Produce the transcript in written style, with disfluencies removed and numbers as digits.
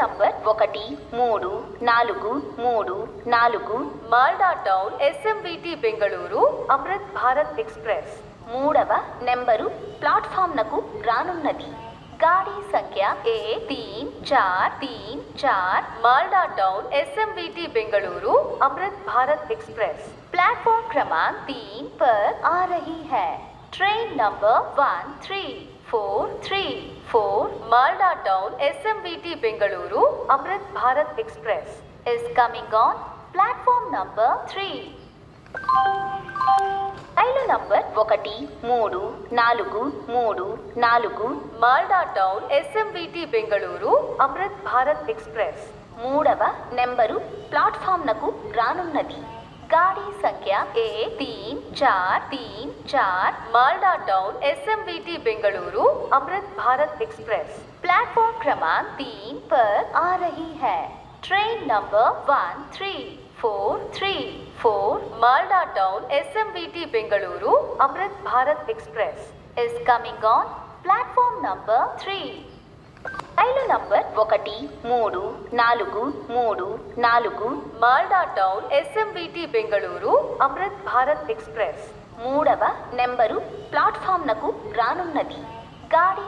Number 1, 3, 4, 3, 4 Malda town SMVT Bengaluru Amrit Bharat express. 3వ number ప్లాట్ఫామ్నకు రానున్నది. గాడి సంఖ్య A3434 Malda town SMVT Bengaluru Amrit Bharat express. Platform क्रमांक 3 पर आ रही है. Train number 13434 Malda town SMVT Bengaluru Amrit Bharat express is coming on platform number 3. రైలు number 1, 3, 4, 3, 4 Malda town SMVT Bengaluru Amrit Bharat express. 3వ నెంబరు ప్లాట్ఫామ్నకు రానున్నది. గాడి సంఖ్య A3434 Malda town SMVT Bengaluru Amrit Bharat express. Platform क्रमांक 3 पर आ रही है. Train number 13434 Malda town SMVT Bengaluru Amrit Bharat express is coming on platform number 3. రైలు number 1, 3, 4, 3, 4 Malda town SMVT Bengaluru Amrit Bharat express. 3వ నెంబరు ప్లాట్ఫామ్నకు రానున్నది. గాడి